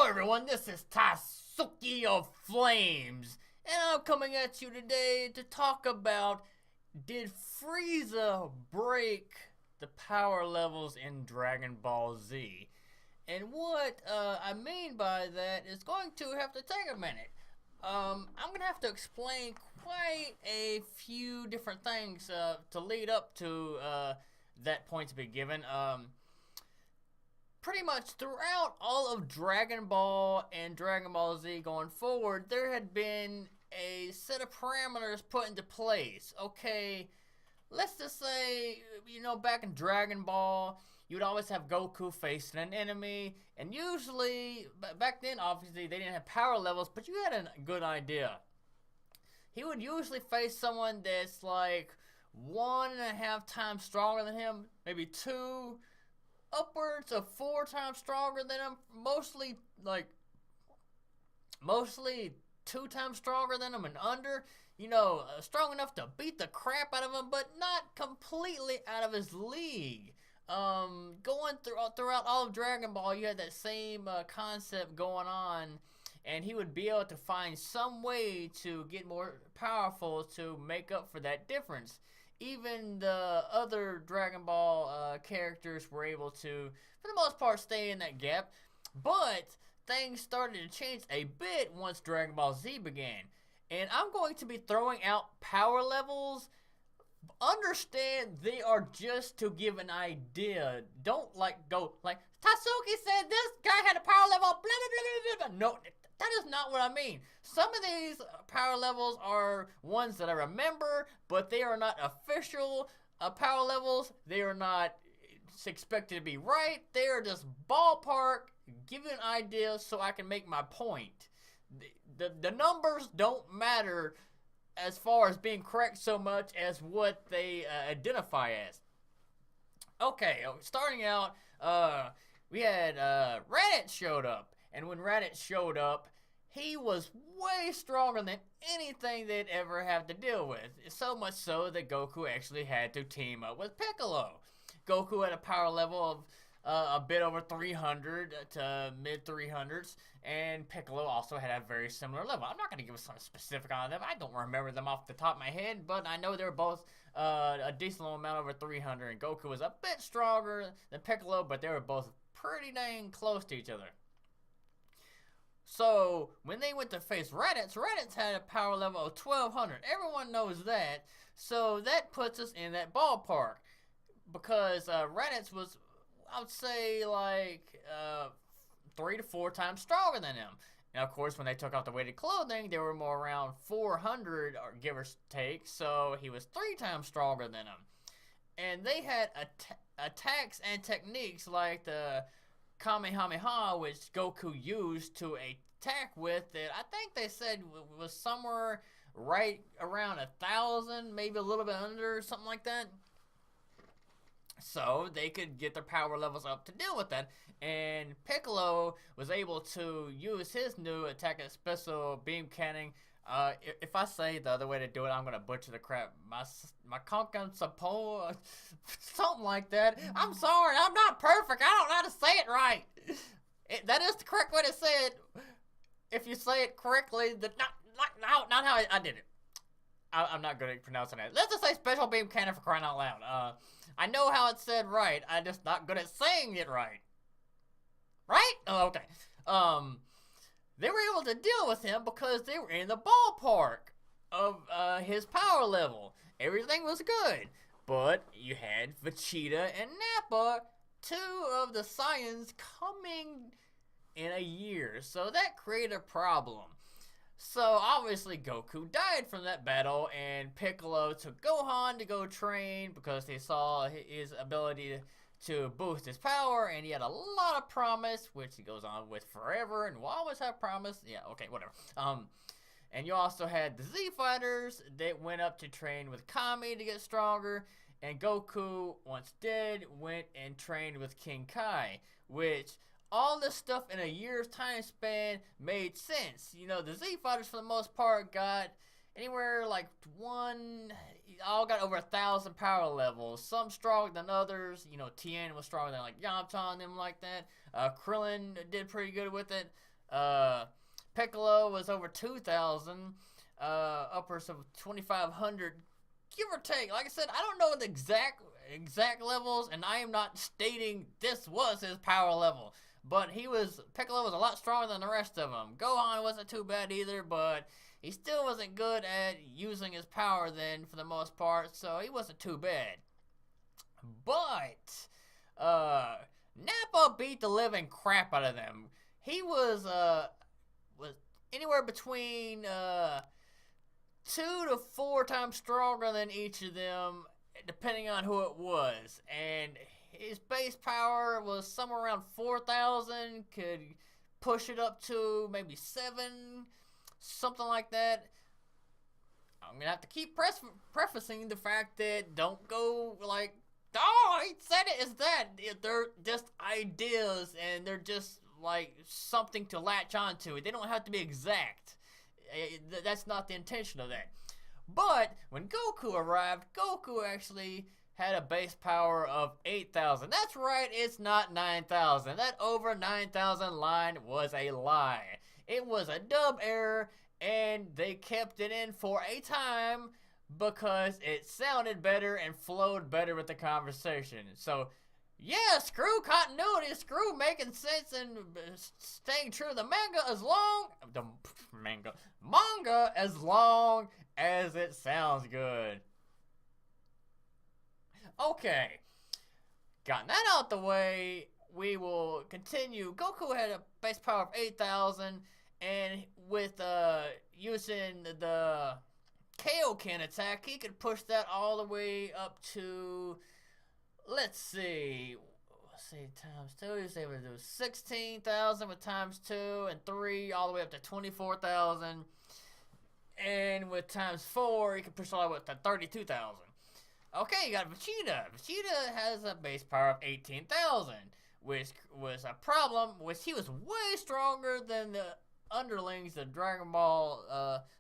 everyone, this is Tatsuki of Flames, and I'm coming at you today to talk about, did Frieza break the power levels in Dragon Ball Z? And what I mean by that is going to have to take a minute. I'm going to have to explain quite a few different things to lead up to that point to be given. Pretty much throughout all of Dragon Ball and Dragon Ball Z going forward, there had been a set of parameters put into place. Okay, let's just say, back in Dragon Ball, you would always have Goku facing an enemy, and usually, back then, obviously, they didn't have power levels, but you had a good idea. He would usually face someone that's like 1.5 times stronger than him, maybe 2, upwards of 4 times stronger than him, mostly 2 times stronger than him and under, strong enough to beat the crap out of him, but not completely out of his league. Going throughout all of Dragon Ball, you had that same concept going on, and he would be able to find some way to get more powerful to make up for that difference. Even the other Dragon Ball characters were able to, for the most part, stay in that gap. But things started to change a bit once Dragon Ball Z began. And I'm going to be throwing out power levels. Understand they are just to give an idea. Don't go like, Tatsuki said this guy had a power level, blah, blah, blah, blah, blah. No, that is not what I mean. Some of these power levels are ones that I remember, but they are not official power levels. They are not expected to be right. They are just ballpark, give you an idea so I can make my point. The numbers don't matter as far as being correct so much as what they identify as. Okay, starting out, we had Raditz showed up. And when Raditz showed up, he was way stronger than anything they'd ever have to deal with. So much so that Goku actually had to team up with Piccolo. Goku had a power level of a bit over 300 to mid 300s, and Piccolo also had a very similar level. I'm not going to give something specific on them. I don't remember them off the top of my head, but I know they were both a decent amount over 300, and Goku was a bit stronger than Piccolo, but they were both pretty dang close to each other. So, when they went to face Raditz had a power level of 1200. Everyone knows that. So, that puts us in that ballpark. Because Raditz was, I would say, 3 to 4 times stronger than him. Now, of course, when they took off the weighted clothing, they were more around 400, or give or take. So, he was 3 times stronger than him. And they had attacks and techniques like the Kamehameha, which Goku used to attack with, that I think they said was somewhere right around 1,000, maybe a little bit under, something like that. So they could get their power levels up to deal with that. And Piccolo was able to use his new attack and special beam cannon. If I say the other way to do it, I'm gonna butcher the crap. My Konkan Sapo, something like that. I'm sorry, I'm not perfect. I don't know how to say it right. That is the correct way to say it. If you say it correctly, not how I did it. I'm not good at pronouncing it. Let's just say special beam cannon, for crying out loud. I know how it's said right. I'm just not good at saying it right. Right? Oh, okay. They were able to deal with him because they were in the ballpark of his power level. Everything was good. But you had Vegeta and Nappa, 2 of the Saiyans, coming in a year. So that created a problem. So obviously Goku died from that battle, and Piccolo took Gohan to go train because they saw his ability to boost his power, and he had a lot of promise, which he goes on with forever, and will always have promise. Yeah, okay, whatever. And you also had the Z Fighters that went up to train with Kami to get stronger, and Goku, once dead, went and trained with King Kai, which all this stuff in a year's time span made sense. The Z Fighters for the most part got anywhere all got over 1,000 power levels. Some stronger than others. Tien was stronger than Yamcha and them like that. Krillin did pretty good with it. Uh, Piccolo was over 2,000, upwards of 2,500, give or take. Like I said, I don't know the exact levels, and I am not stating this was his power level. But Piccolo was a lot stronger than the rest of them. Gohan wasn't too bad either, but he still wasn't good at using his power then for the most part, so he wasn't too bad. But Nappa beat the living crap out of them. He was anywhere between 2 to 4 times stronger than each of them, depending on who it was. And his base power was somewhere around 4,000. Could push it up to maybe 7, something like that. I'm gonna have to keep prefacing the fact that don't go like, oh, he said it is that. They're just ideas, and they're just like something to latch onto. They don't have to be exact. That's not the intention of that. But when Goku arrived, Goku actually had a base power of 8,000. That's right, it's not 9,000. That over 9,000 line was a lie. It was a dub error, and they kept it in for a time because it sounded better and flowed better with the conversation. So, yeah, screw continuity, screw making sense and staying true. The manga as long as it sounds good. Okay, got that out the way, we will continue. Goku had a base power of 8,000, and with using the Kaioken attack, he could push that all the way up to, let's see, times 2, he was able to do 16,000 with times 2 and 3, all the way up to 24,000. And with times 4, he could push all the way up to 32,000. Okay, you got Vegeta. Vegeta has a base power of 18,000, which was a problem, which he was way stronger than the underlings, the Dragon Ball,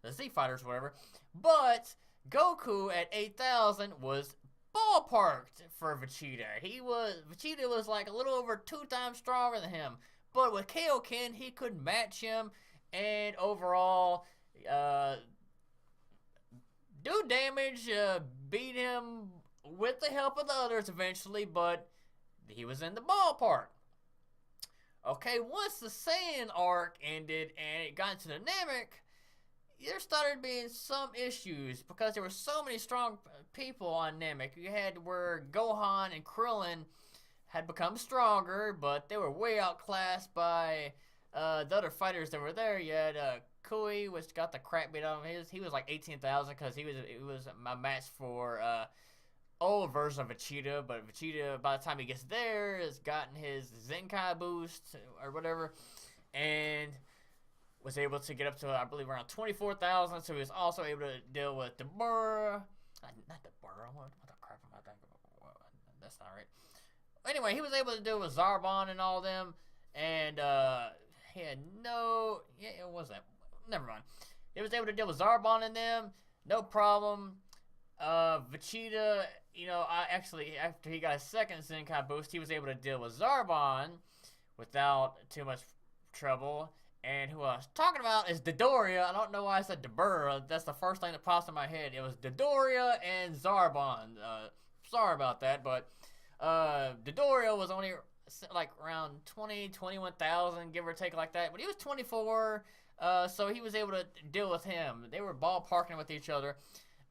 the Z Fighters, whatever. But Goku at 8,000 was ballparked for Vegeta. Vegeta was like a little over 2 times stronger than him. But with Kaioken, he could match him, and overall, do damage, beat him with the help of the others eventually, but he was in the ballpark. Okay, once the Saiyan arc ended and it got into the Namek, there started being some issues because there were so many strong people on Namek. You had where Gohan and Krillin had become stronger, but they were way outclassed by the other fighters that were there. You had Kui, which got the crap beat out of him. He was like 18,000 because it was a match for old version of Vegeta, but Vegeta, by the time he gets there, has gotten his Zenkai boost or whatever, and was able to get up to, I believe, around 24,000. So he was also able to deal with Dabura. Not Dabura. What the crap am I thinking about? That's not right. Anyway, he was able to deal with Zarbon and all them, and he had no. Yeah, it was that. Never mind. He was able to deal with Zarbon and them, no problem. Vegeta, after he got his second Zenkai boost, he was able to deal with Zarbon without too much trouble. And who I was talking about is Dodoria. I don't know why I said Dabura. That's the first thing that popped in my head. It was Dodoria and Zarbon. Sorry about that, but Dodoria was only like around 21,000, give or take, like that. But he was 24, so he was able to deal with him. They were ballparking with each other.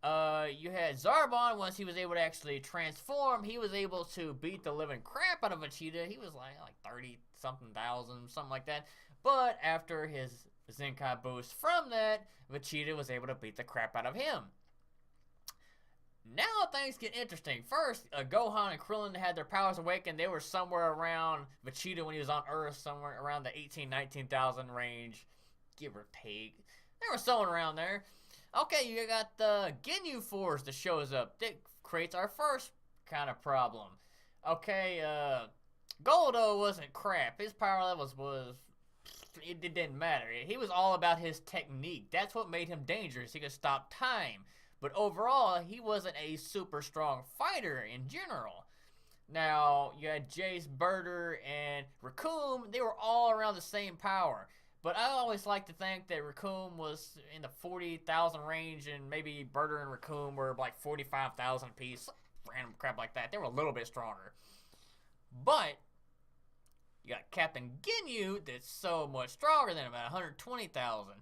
You had Zarbon. Once he was able to actually transform, he was able to beat the living crap out of Vegeta. He was like 30-something thousand, something like that. But after his Zenkai boost from that, Vegeta was able to beat the crap out of him. Now things get interesting. First, Gohan and Krillin had their powers awakened. They were somewhere around Vegeta when he was on Earth, somewhere around the 19,000 range, give or take. They were somewhere around there. Okay, you got the Ginyu Force that shows up. That creates our first kind of problem. Okay, Goldo wasn't crap. His power levels it didn't matter. He was all about his technique. That's what made him dangerous. He could stop time. But overall, he wasn't a super strong fighter in general. Now, you had Jace, Birder, and Raccoon. They were all around the same power. But I always like to think that Raccoon was in the 40,000 range, and maybe Burter and Raccoon were like 45,000 apiece. Random crap like that. They were a little bit stronger. But you got Captain Ginyu that's so much stronger than him at 120,000.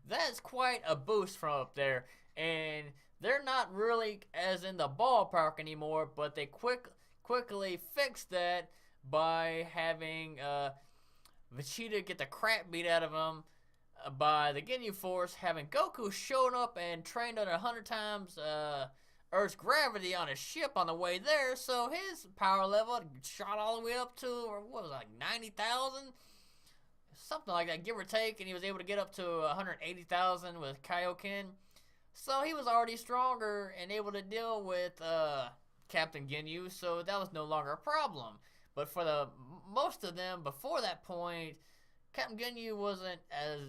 That's quite a boost from up there. And they're not really as in the ballpark anymore, but they quickly fixed that by having Vegeta get the crap beat out of him by the Ginyu Force, having Goku shown up and trained under 100 times Earth's gravity on his ship on the way there, so his power level shot all the way up to, or what was it, like 90,000? Something like that, give or take, and he was able to get up to 180,000 with Kaioken. So he was already stronger and able to deal with Captain Ginyu, so that was no longer a problem. But for the most of them before that point, Captain Ginyu wasn't as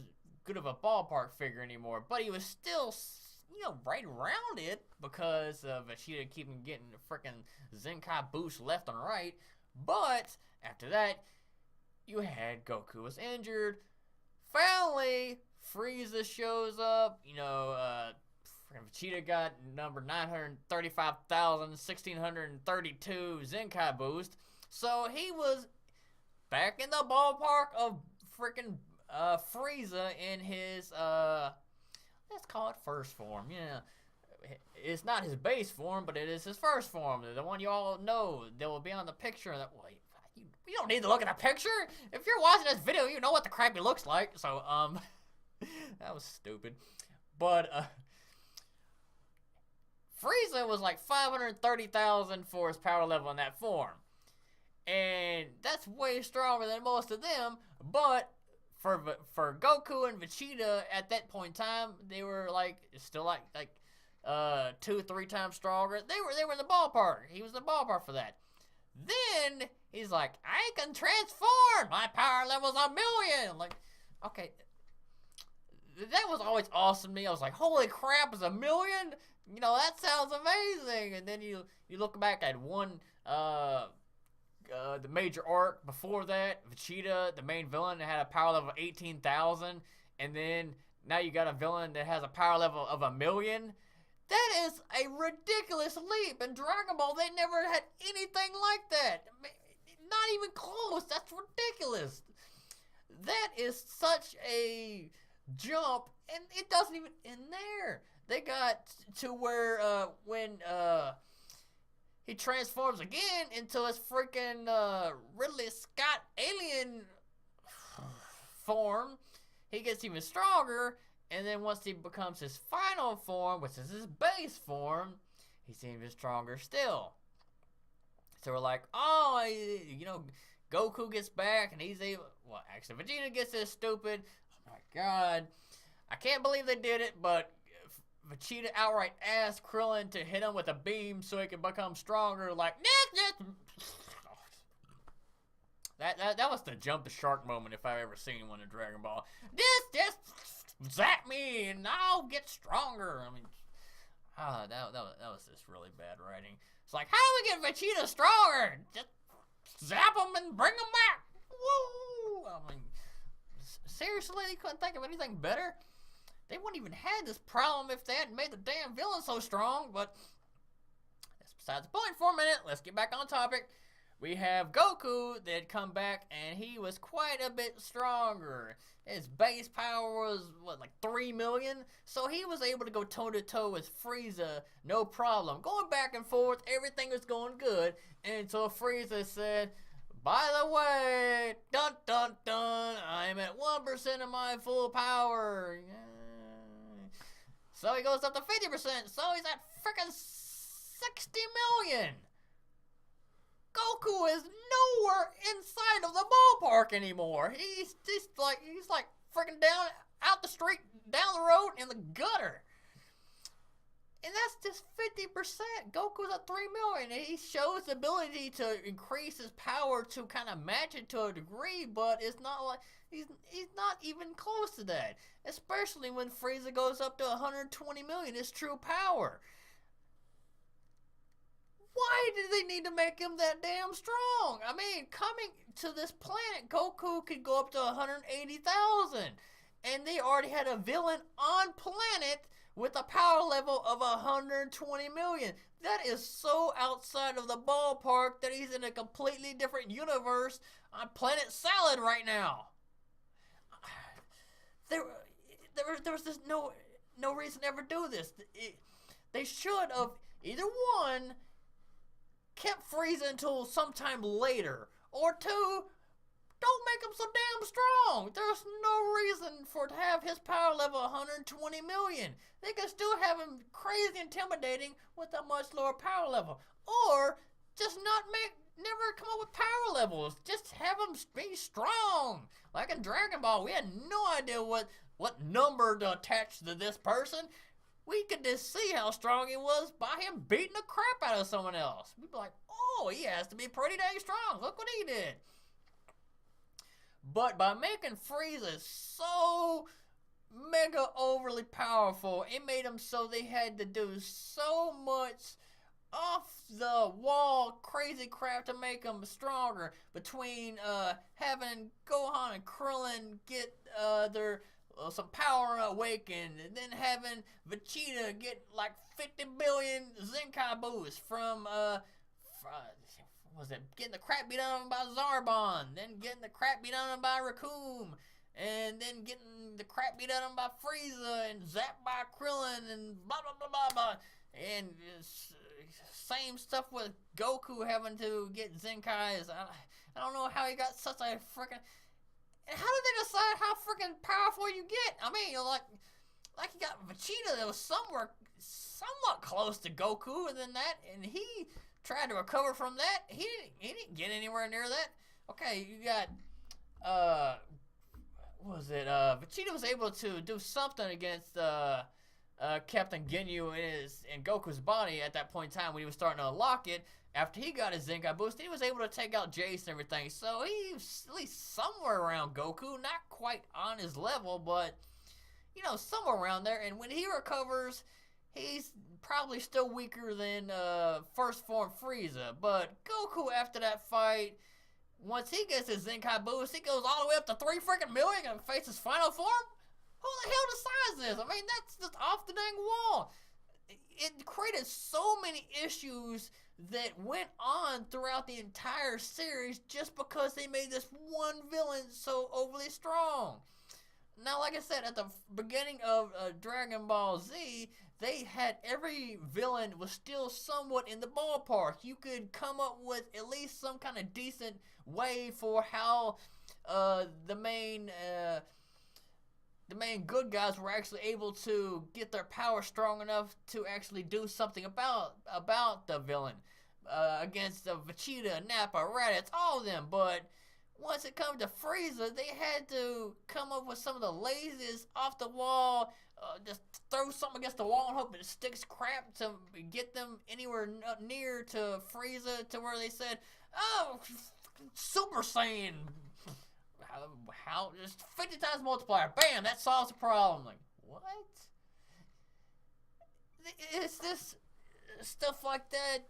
good of a ballpark figure anymore, but he was still, right around it because Vegeta keeping getting the freaking Zenkai boost left and right. But after that, you had Goku was injured. Finally, Frieza shows up. Vegeta got number 935,000, 1,632 Zenkai boost. So he was back in the ballpark of freaking Frieza in his, let's call it first form. Yeah, it's not his base form, but it is his first form. The one you all know that will be on the picture. You don't need to look at the picture. If you're watching this video, you know what the crap he looks like. So, that was stupid. But, Frieza was like 530,000 for his power level in that form. And that's way stronger than most of them, but for Goku and Vegeta at that point in time, they were still 2-3 times stronger. They were in the ballpark. He was in the ballpark for that. Then he's like, I can transform. My power level's 1,000,000. Like, okay, that was always awesome to me. I was like, holy crap, it's 1,000,000. That sounds amazing. And then you look back at the major arc before that, Vegeta, the main villain, had a power level of 18,000, and then now you got a villain that has a power level of 1,000,000. That is a ridiculous leap. In Dragon Ball, they never had anything like that. Not even close. That's ridiculous. That is such a jump, and it doesn't even end there. They got to where when he transforms again into his freaking Ridley Scott alien form. He gets even stronger, and then once he becomes his final form, which is his base form, he's even stronger still. So we're like, Goku gets back, and he's able. Well, actually, Vegeta gets this stupid. Oh my God, I can't believe they did it, but Vegeta outright asked Krillin to hit him with a beam so he can become stronger. Like, that was the jump the shark moment if I've ever seen one in Dragon Ball. Just zap me and I'll get stronger. I mean, that was just really bad writing. It's like, how do we get Vegeta stronger? Just zap him and bring him back. Woo! I mean, seriously, they couldn't think of anything better? They wouldn't even had this problem if they hadn't made the damn villain so strong, but that's besides the point for a minute. Let's get back on topic. We have Goku that had come back, and he was quite a bit stronger. His base power was, like 3 million? So he was able to go toe-to-toe with Frieza, no problem. Going back and forth, everything was going good, until Frieza said, by the way, dun dun dun, I'm at 1% of my full power. Yeah. So he goes up to 50%, so he's at freaking 60 million. Goku is nowhere inside of the ballpark anymore. He's like freaking down out the street, down the road in the gutter. And that's just 50%. Goku's at 3 million. And he shows the ability to increase his power to kind of match it to a degree, but it's not like he's not even close to that. Especially when Frieza goes up to 120 million, his true power. Why do they need to make him that damn strong? I mean, to this planet, Goku could go up to 180,000. And they already had a villain on planet with a power level of 120 million. That is so outside of the ballpark that he's in a completely different universe on planet Salad right now. There was just no reason to ever do this. They should have either one kept Frieza until sometime later, or two, don't make him so damn strong. There's no reason for it to have his power level 120 million. They can still have him crazy intimidating with a much lower power level, or just never come up with power levels. Just have him be strong. Like in Dragon Ball, we had no idea what number to attach to this person. We could just see how strong he was by him beating the crap out of someone else. We'd be like, oh, he has to be pretty dang strong. Look what he did. But by making Frieza so mega overly powerful, it made him so they had to do so much off the wall crazy crap to make him stronger. Between having Gohan and Krillin get their some power awakened, and then having Vegeta get like 50 billion Zenkai boosts from was it getting the crap beat out of him by Zarbon, then getting the crap beat out of him by Raccoon, and then getting the crap beat out of him by Frieza and zapped by Krillin and blah blah blah blah blah. And same stuff with Goku having to get Zenkais. I don't know how he got such a freaking. And how did they decide how freaking powerful you get? I mean, like you got Vegeta that was somewhat close to Goku, and then that, and he tried to recover from that. He didn't get anywhere near that. Okay, you got what was it? Vegeta was able to do something against Captain Ginyu in Goku's body at that point in time when he was starting to unlock it. After he got his Zenkai boost, he was able to take out Jace and everything. So he's at least somewhere around Goku, not quite on his level, but somewhere around there. And when he recovers, he's probably still weaker than first form Frieza. But Goku, after that fight, once he gets his Zenkai boost, he goes all the way up to 3 freaking million and faces final form? Who the hell decides this? I mean, that's just off the dang wall. It created so many issues that went on throughout the entire series just because they made this one villain so overly strong. Now, like I said, at the beginning of Dragon Ball Z, they had every villain was still somewhat in the ballpark. You could come up with at least some kind of decent way for how the main good guys were actually able to get their power strong enough to actually do something about the villain. Against Vegeta, Nappa, Raditz, all of them. But once it comes to Frieza, they had to come up with some of the laziest off the wall, just throw something against the wall and hope it sticks crap to get them anywhere near to Frieza, to where they said, oh, Super Saiyan, how just 50 times multiplier, bam, that solves the problem. Like, what? It's this stuff like that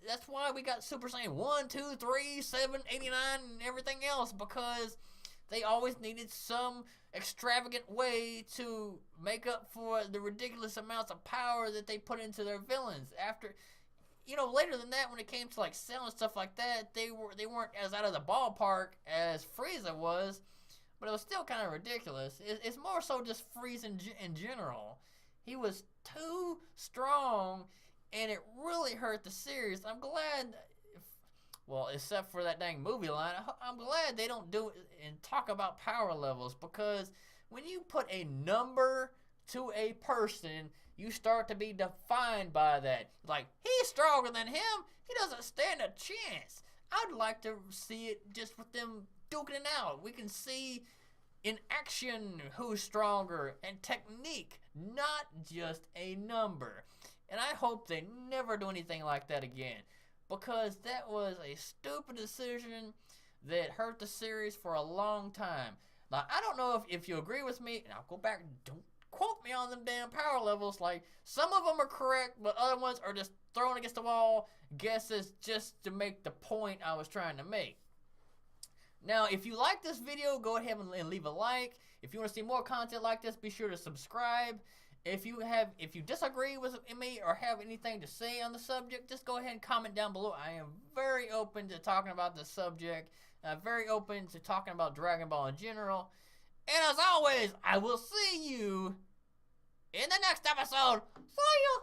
that's why we got Super Saiyan 1, 2, 3, 7, 89, and everything else, because they always needed some extravagant way to make up for the ridiculous amounts of power that they put into their villains. After, later than that, when it came to like Cell and stuff like that, they weren't as out of the ballpark as Frieza was, but it was still kind of ridiculous. It's more so just Frieza in general. He was too strong, and it really hurt the series. I'm glad, except for that dang movie line, I'm glad they don't do it and talk about power levels, because when you put a number to a person, you start to be defined by that. Like, he's stronger than him, he doesn't stand a chance. I'd like to see it just with them duking it out. We can see in action who's stronger, and technique, not just a number. And I hope they never do anything like that again, because that was a stupid decision that hurt the series for a long time. Now, I don't know if you agree with me, and I'll go back, don't quote me on them damn power levels. Like, some of them are correct, but other ones are just thrown against the wall, guesses just to make the point I was trying to make. Now, if you like this video, go ahead and leave a like. If you want to see more content like this, be sure to subscribe. If you disagree with me or have anything to say on the subject, just go ahead and comment down below. I am very open to talking about this subject. Very open to talking about Dragon Ball in general. And as always, I will see you in the next episode. See ya!